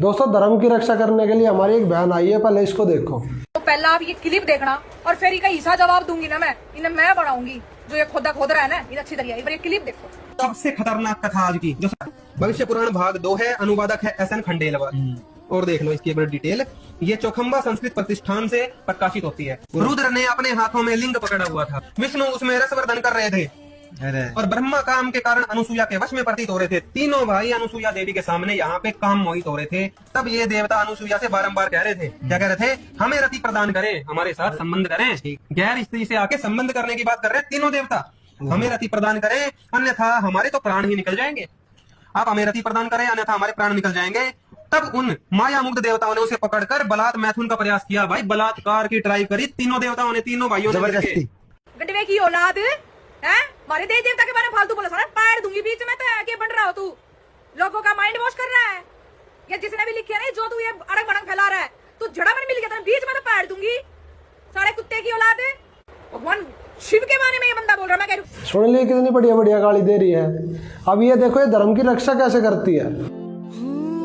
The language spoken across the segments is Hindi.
दोस्तों धर्म की रक्षा करने के लिए हमारी एक बहन आई है, पहले इसको देखो। तो पहला आप ये क्लिप देखना और फिर इनका ईसा जवाब दूंगी ना, मैं इन्हें मैं बढ़ाऊंगी जो ये खुदा खोद रहा है ना, ये अच्छी तरीके एक बार ये क्लिप देखो। सबसे खतरनाक कथा आज की जो भविष्य पुराण भाग 2 है, अनुवादक है SN खंडेलवाल। और देख लो इसकी एक बार डिटेल। ये चौखंबा संस्कृत प्रतिष्ठान से प्रकाशित होती है। रुद्र ने अपने हाथों में लिंग पकड़ा हुआ था, विष्णु उसमें रसवर्धन कर रहे थे और ब्रह्मा काम के कारण अनुसुईया के वश में प्रतीत हो रहे थे। तीनों भाई अनुसुईया देवी के सामने यहाँ पे काम मोहित हो रहे थे। तब ये देवता अनुसुईया से बारंबार कह रहे थे, क्या कह रहे थे? हमें रति प्रदान करें, हमारे साथ संबंध करें। गैर स्त्री से आके संबंध करने की बात कर रहे हैं तीनों देवता। हमें रति प्रदान करें, अन्यथा हमारे तो प्राण ही निकल जाएंगे। आप हमें रति प्रदान करें, अन्यथा हमारे प्राण निकल जाएंगे। तब उन माया मुग्ध देवताओं ने उसे पकड़कर बलात् मैथुन का प्रयास किया। भाई बलात्कार की ट्राई करी तीनों देवताओं ने, तीनों भाइयों ने जबरदस्ती। गटवे की औलाद है, हमारे देवी देवता के बारे में फालतू बोला, सारा पैर दूंगी बीच में। तो क्या बन रहा हो तू? लोगों का माइंड वॉश कर रहा है। या जिसने भी लिखी है ना, जो तू ये अड़ंग बड़ंग फैला रहा है, तू जड़ा में मिल गया था बीच में, तो पैर दूंगी। सारे कुत्ते की औलाद है। भगवान शिव के बारे में ये बंदा बोल रहा, मैं कह रही हूँ। सुन ली कितनी बढ़िया बढ़िया गाली दे रही है। अब ये देखो ये धर्म की रक्षा कैसे करती है।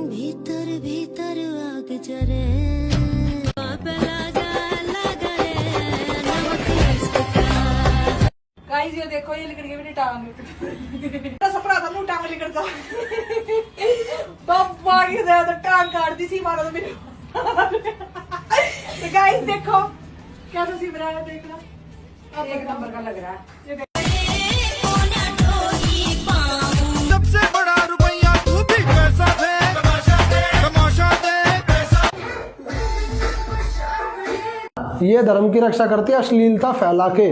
भीतर भीतर आग जरे गाइस ये देखो, ये लिखड़ के मेरी टांग सपना था मुंह टांग लिखड़ था। बब्बा की ज्यादा टांग काट दी सी मारा तो मेरे। तो गाइस देखो कैसा सी बना है, देखना एक नंबर का लग रहा है। सबसे बड़ा रुपया तू भी पैसा दे, तमाशा दे। ये धर्म की रक्षा करती है अश्लीलता फैला के।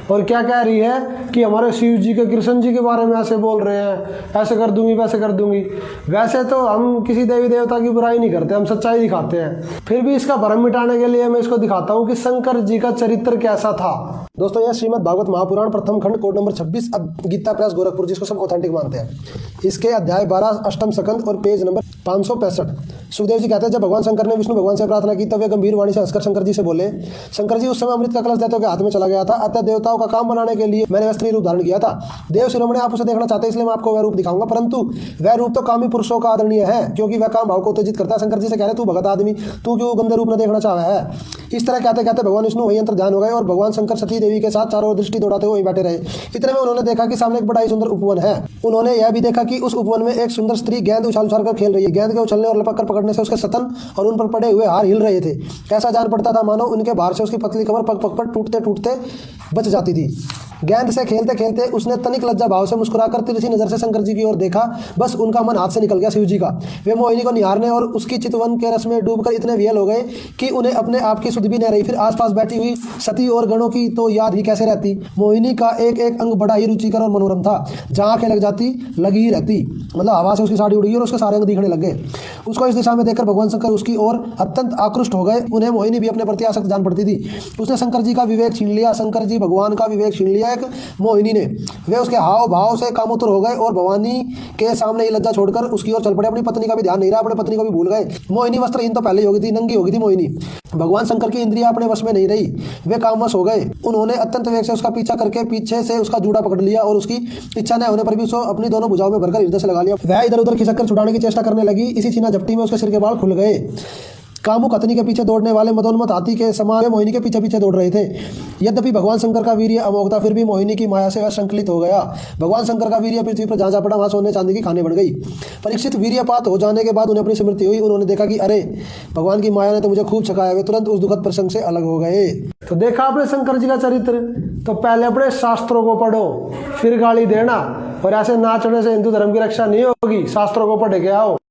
और क्या कह रही है कि हमारे शिव जी के, कृष्ण जी के बारे में ऐसे बोल रहे हैं, ऐसे कर दूंगी वैसे कर दूंगी। वैसे तो हम किसी देवी देवता की बुराई नहीं करते, हम सच्चाई दिखाते हैं। फिर भी इसका भ्रम मिटाने के लिए मैं इसको दिखाता हूँ कि शंकर जी का चरित्र कैसा था। दोस्तों यह श्रीमद् भागवत महापुराण प्रथम खंड कोड नंबर 26 गीता प्रेस गोरखपुर, जिसको सब ऑथेंटिक मानते हैं। इसके अध्याय 12 अष्टम सकंद और पेज नंबर 565। सुखदेव जी कहते हैं, जब भगवान शंकर ने विष्णु भगवान से प्रार्थना की तब वे गंभीर वाणी से हंसकर शंकर जी से बोले। शंकर जी उस समय अमृत का कलश दैत्यों के हाथ में चला गया था, अतः देवताओं का काम बनाने के लिए मैंने वह स्त्री रूप धारण किया था। देव शिरोमणि आप उसे देखना चाहते हैं, इसलिए मैं आपको वह रूप दिखाऊंगा, परंतु वह रूप तो कामी पुरुषों का आदरणीय है, क्योंकि वह काम भाव को उत्तेजित करता है। शंकर जी से कह रहे, तू भगत आदमी, तू क्यों गंदे रूप न देखना चाह रहा है? इस तरह कहते कहते भगवान विष्णु वही अंतर ध्यान हो गए और भगवान शंकर सती देवी के साथ चारों ओर दृष्टि दौड़ाते हुए बैठे रहे। इतने में उन्होंने देखा कि सामने एक बड़ा ही सुंदर उपवन है। उन्होंने यह भी देखा कि उस उपवन में एक सुंदर स्त्री गेंद उछाल उछाल कर खेल रही है। गेंद के उछलने और लपक कर पकड़ने से उसके सतन और उन पर पड़े हुए हार हिल रहे थे। ऐसा जान पड़ता था मानो उनके भार से उसकी पतली कमर पग पग पर टूटते टूटते बच जाती थी। गेंद से खेलते खेलते उसने तनिक लज्जा भाव से मुस्कुराकर तिरछी नजर से शंकर जी की ओर देखा। बस उनका मन हाथ से निकल गया शिव जी का। वे मोहिनी को निहारने और उसकी चितवन के रस में डूबकर इतने विहल हो गए कि उन्हें अपने आप की सुध भी न रही। फिर आसपास बैठी हुई सती और गणों की तो याद ही कैसे रहती। मोहिनी का एक एक अंग बड़ा ही रुचिकर और मनोरम था। जहाँ आंखें लग जाती लगी ही रहती, मतलब हवा से उसकी साड़ी उड़ गई और उसके सारे अंग दिखने लग गए। उसको इस दिशा में देखकर भगवान शंकर उसकी ओर अत्यंत आकृष्ट हो गए। उन्हें मोहिनी भी अपने प्रति आसक्त जान पड़ती थी। उसने शंकर जी का विवेक छीन लिया, शंकर जी भगवान का विवेक छीन लिया एक मोहिनी ने। वे उसके हाव भाव से कामोत्तर हो गए और भवानी के सामने ही लज्जा छोड़कर उसकी ओर चल पड़े। अपनी पत्नी का भी ध्यान नहीं रहा, अपनी पत्नी को भी भूल गए। मोहिनी वस्त्रहीन तो पहले ही हो गई थी, नंगी हो गई थी मोहिनी। भगवान शंकर की इंद्रियां अपने वश में नहीं रही, वे कामवश हो गए। उन्होंने अत्यंत वेग से उसका पीछा करके पीछे से उसका जूड़ा पकड़ लिया और उसकी इच्छा न होने पर भी उसको अपनी दोनों भुजाओं में भरकर हृदय से लगा लिया। वह इधर उधर खिसक कर छुड़ाने की चेष्टा करने लगी। इसी छीना झपटी में उसके सिर के बाल खुल गए। कामुक हथनी के पीछे दौड़ने वाले मदोन्मत हाथी के समान मोहिनी के पीछे पीछे दौड़ रहे थे। यद्यपि भगवान शंकर का वीर्य अमोघ था, फिर भी मोहिनी की माया से वह संकलित हो गया। भगवान शंकर का वीर्य पृथ्वी पर जहाँ जा पड़ा वहाँ सोने चांदी की खाने बन गई। परीक्षित वीर्यपात हो जाने के बाद उन्हें अपनी स्मृति हुई। उन्होंने देखा कि अरे भगवान की माया ने तो मुझे खूब छकाया। वे तुरंत उस दुखद प्रसंग से अलग हो गए। तो देखा आपने शंकर जी का चरित्र। तो पहले अपने शास्त्रों को पढ़ो, फिर गाली देना, और ऐसे ना चढ़ने से हिंदू धर्म की रक्षा नहीं होगी। शास्त्रों को पढ़ के आओ।